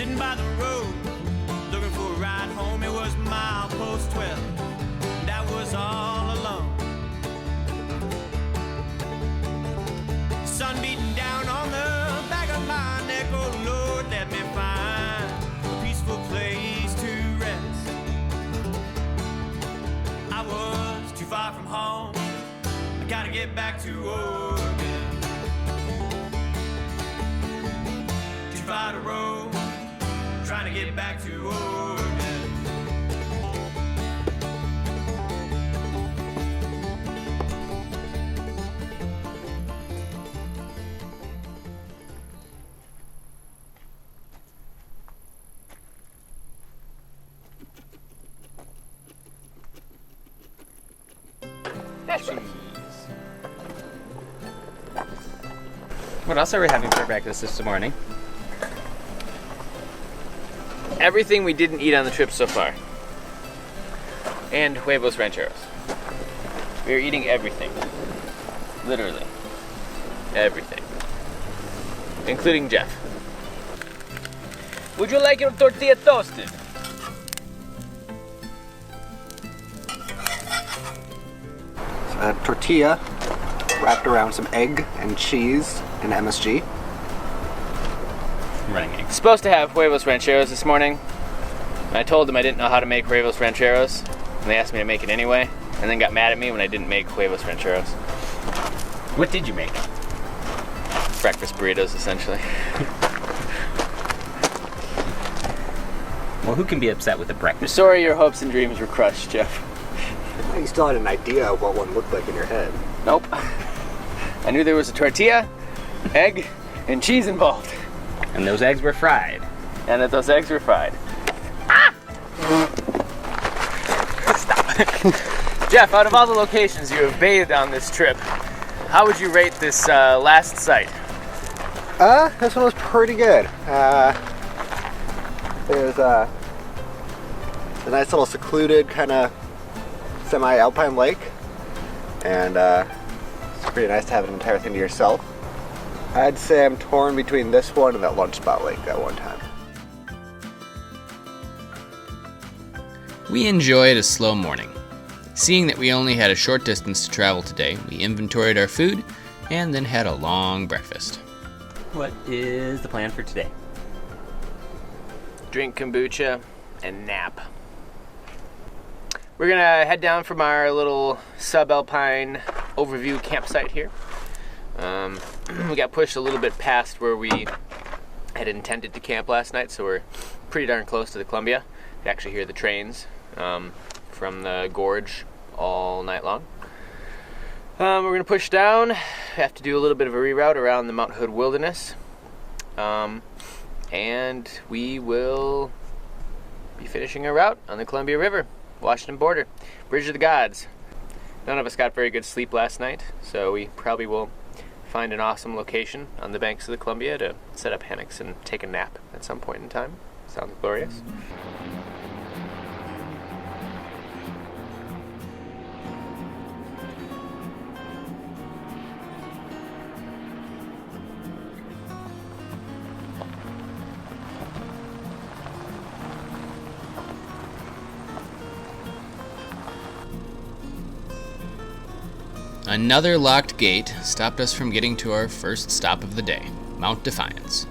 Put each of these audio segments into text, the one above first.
sitting by the road, looking for a ride home. It was milepost 12, and I was all alone. Sun beating down on the back of my neck. Oh Lord, let me find a peaceful place to rest. I was too far from home, I gotta get back to Oregon. Too far to roam, trying to get back to Oregon. What else are we having for breakfast this morning? Everything we didn't eat on the trip so far. And huevos rancheros. We are eating everything. Literally. Everything. Including Jeff. Would you like your tortilla toasted? Tortilla wrapped around some egg and cheese and MSG. Running eggs. Supposed to have huevos rancheros this morning. And I told them I didn't know how to make huevos rancheros. And they asked me to make it anyway. And then got mad at me when I didn't make huevos rancheros. What did you make? Breakfast burritos, essentially. Well, who can be upset with a breakfast? Sorry your hopes and dreams were crushed, Jeff. You still had an idea of what one looked like in your head. Nope. I knew there was a tortilla, egg, and cheese involved. And those eggs were fried. And that those eggs were fried. Ah! Stop. Jeff, out of all the locations you have bathed on this trip, how would you rate this last site? This one was pretty good. There's a nice little secluded kind of semi-alpine lake, and it's pretty nice to have an entire thing to yourself. I'd say I'm torn between this one and that lunch spot lake at one time. We enjoyed a slow morning. Seeing that we only had a short distance to travel today, we inventoried our food and then had a long breakfast. What is the plan for today? Drink kombucha and nap. We're gonna head down from our little subalpine overview campsite here. We got pushed a little bit past where we had intended to camp last night, so we're pretty darn close to the Columbia. You can actually hear the trains from the gorge all night long. We're gonna push down. Have to do a little bit of a reroute around the Mount Hood Wilderness, and we will be finishing our route on the Columbia River, Washington border, Bridge of the Gods. None of us got very good sleep last night, so we probably will find an awesome location on the banks of the Columbia to set up hammocks and take a nap at some point in time. Sounds glorious. Another locked gate stopped us from getting to our first stop of the day, Mount Defiance.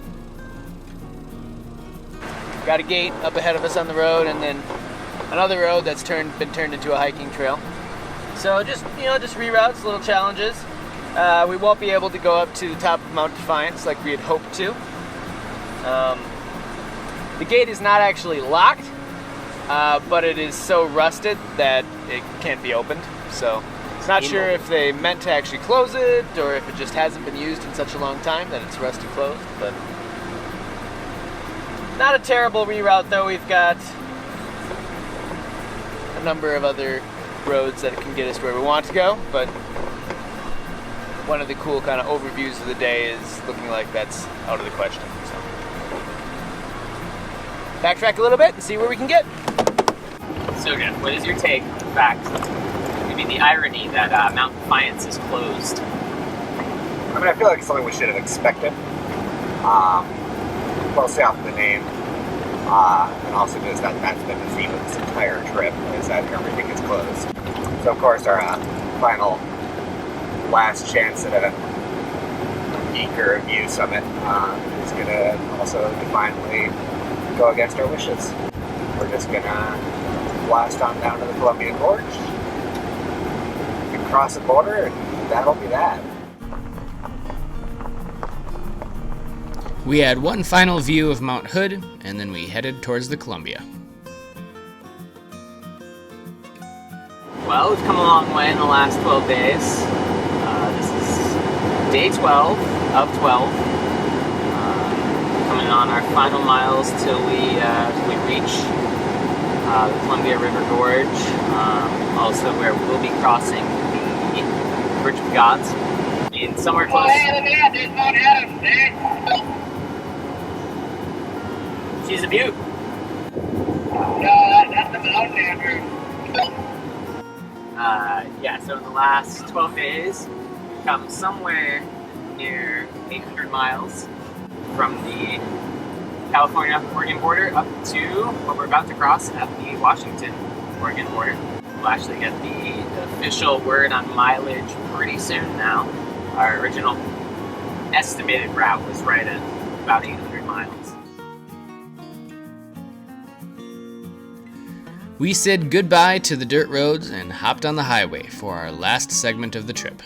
Got a gate up ahead of us on the road, and then another road that's been turned into a hiking trail. So just reroutes, little challenges. We won't be able to go up to the top of Mount Defiance like we had hoped to. The gate is not actually locked, but it is so rusted that it can't be opened. So not sure if they meant to actually close it or if it just hasn't been used in such a long time that it's rusty closed, but not a terrible reroute though. We've got a number of other roads that can get us where we want to go, but one of the cool kind of overviews of the day is looking like that's out of the question. So backtrack a little bit and see where we can get. So Jeff, what is your take on the fact, maybe the irony that Mount Defiance is closed? I mean, I feel like it's something we should have expected. Mostly off the name. and also just that's been the theme of this entire trip, is that everything is closed. So of course our final last chance at a Eager View Summit is going to also defiantly go against our wishes. We're just going to blast on down to the Columbia Gorge and cross the border, and that'll be that. We had one final view of Mount Hood, and then we headed towards the Columbia. Well, we've come a long way in the last 12 days. This is day 12 of 12. Coming on our final miles till we reach the Columbia River Gorge. Also where we'll be crossing the Bridge of Gods. In somewhere close. She's a beaut. That's the mountain Andrew. Yeah, so in the last 12 days, we've come somewhere near 800 miles from the California-Oregon border up to what we're about to cross at the Washington-Oregon border. We'll actually get the official word on mileage pretty soon now. Our original estimated route was right at about 800 miles. We said goodbye to the dirt roads and hopped on the highway for our last segment of the trip.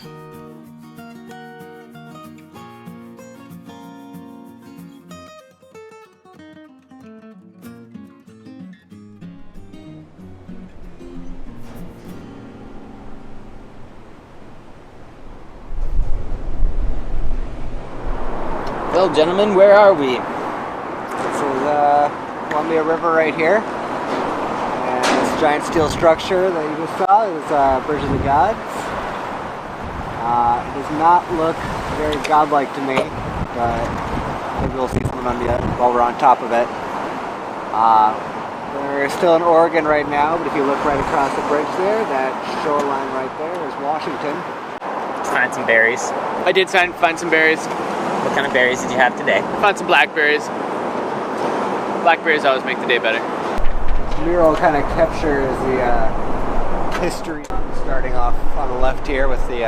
Well, gentlemen, where are we? This is Columbia River right here. And this giant steel structure that you just saw is Bridge of the Gods. It does not look very godlike to me, but maybe we'll see some while we're on top of it. We're still in Oregon right now, but if you look right across the bridge there, that shoreline right there is Washington. Find some berries. I did find some berries. What kind of berries did you have today? Found some blackberries. Blackberries always make the day better. This mural kind of captures the history. Starting off on the left here with the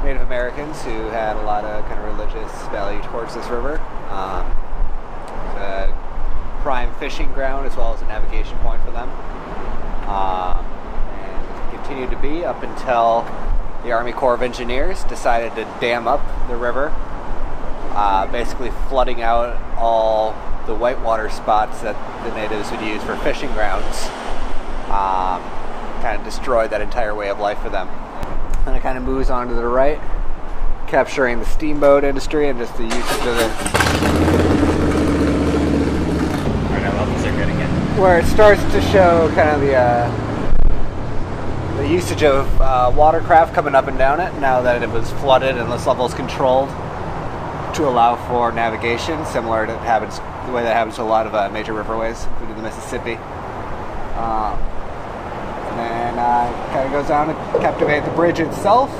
Native Americans who had a lot of kind of religious value towards this river. It's a prime fishing ground as well as a navigation point for them. And continued to be up until the Army Corps of Engineers decided to dam up the river, basically flooding out all the whitewater spots that the natives would use for fishing grounds. Kind of destroyed that entire way of life for them. And it kind of moves on to the right, capturing the steamboat industry and just the usage of it. Alright, our levels are good again. Where it starts to show kind of the usage of watercraft coming up and down it now that it was flooded and this level is controlled to allow for navigation, similar to the way that happens to a lot of major riverways, including the Mississippi. And then kind of goes down to captivate the bridge itself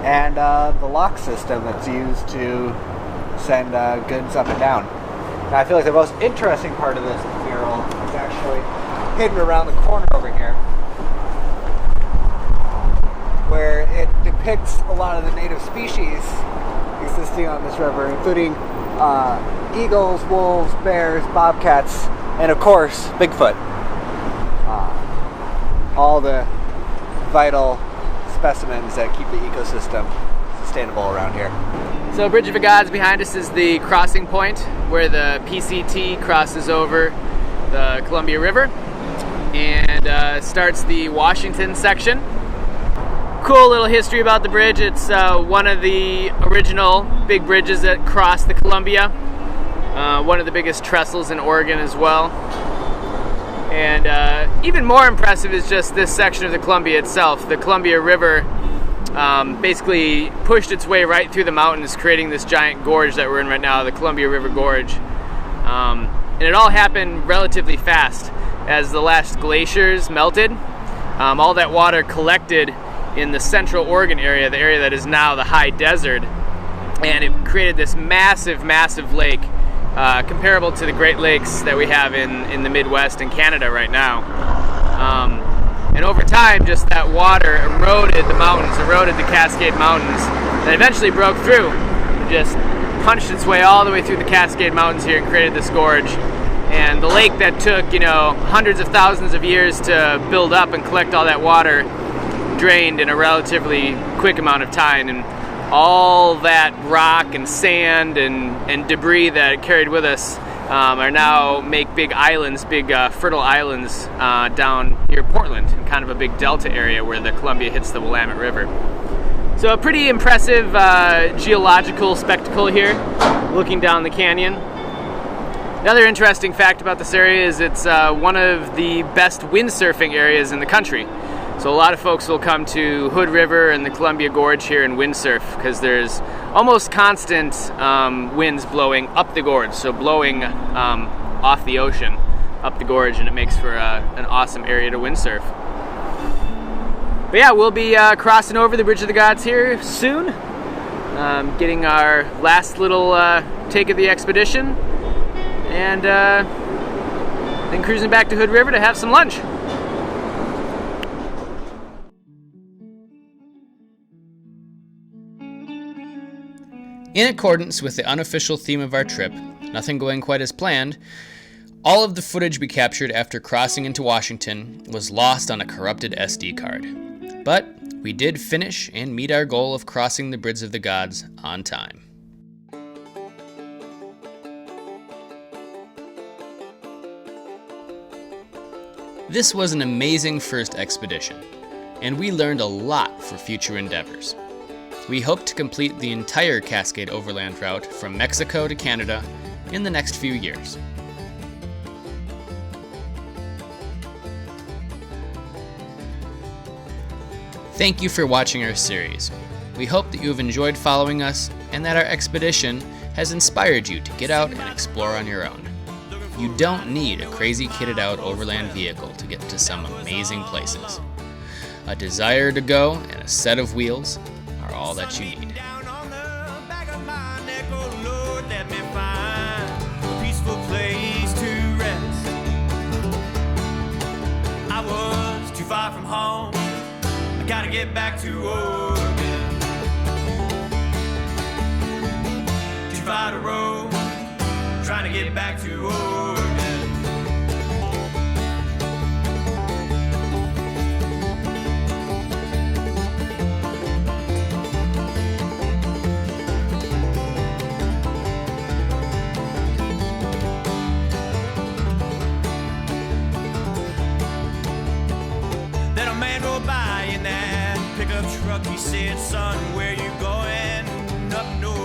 and the lock system that's used to send goods up and down. Now I feel like the most interesting part of this mural is actually hidden around the corner over here, where it depicts a lot of the native species existing on this river, including eagles, wolves, bears, bobcats, and of course, Bigfoot. All the vital specimens that keep the ecosystem sustainable around here. So Bridge of the Gods behind us is the crossing point where the PCT crosses over the Columbia River and starts the Washington section. Cool little history about the bridge. It's one of the original big bridges that crossed the Columbia. One of the biggest trestles in Oregon as well. And even more impressive is just this section of the Columbia itself. The Columbia River basically pushed its way right through the mountains, creating this giant gorge that we're in right now, the Columbia River Gorge. And it all happened relatively fast. As the last glaciers melted, all that water collected in the central Oregon area, the area that is now the high desert, and it created this massive, massive lake comparable to the Great Lakes that we have in the Midwest and Canada right now. And over time, just that water eroded the mountains, eroded the Cascade Mountains, and eventually broke through. It just punched its way all the way through the Cascade Mountains here and created this gorge. And the lake that took, hundreds of thousands of years to build up and collect all that water drained in a relatively quick amount of time. And all that rock and sand and debris that it carried with us are now make big islands, big fertile islands down near Portland, in kind of a big delta area where the Columbia hits the Willamette River. So a pretty impressive geological spectacle here, looking down the canyon. Another interesting fact about this area is it's one of the best windsurfing areas in the country. So a lot of folks will come to Hood River and the Columbia Gorge here and windsurf because there's almost constant winds blowing up the gorge, so blowing off the ocean up the gorge, and it makes for an awesome area to windsurf. But yeah, we'll be crossing over the Bridge of the Gods here soon, getting our last little take of the expedition, and then cruising back to Hood River to have some lunch. In accordance with the unofficial theme of our trip, nothing going quite as planned, all of the footage we captured after crossing into Washington was lost on a corrupted SD card. But we did finish and meet our goal of crossing the Bridge of the Gods on time. This was an amazing first expedition, and we learned a lot for future endeavors. We hope to complete the entire Cascade Overland route from Mexico to Canada in the next few years. Thank you for watching our series. We hope that you have enjoyed following us and that our expedition has inspired you to get out and explore on your own. You don't need a crazy kitted out overland vehicle to get to some amazing places. A desire to go and a set of wheels are all that you need. Down on the back of my neck, oh Lord, let me find a peaceful place to rest. I was too far from home, I gotta get back to Oregon. Too far to roam, trying to get back to Oregon. Truck, he said, son, where you going? Up north.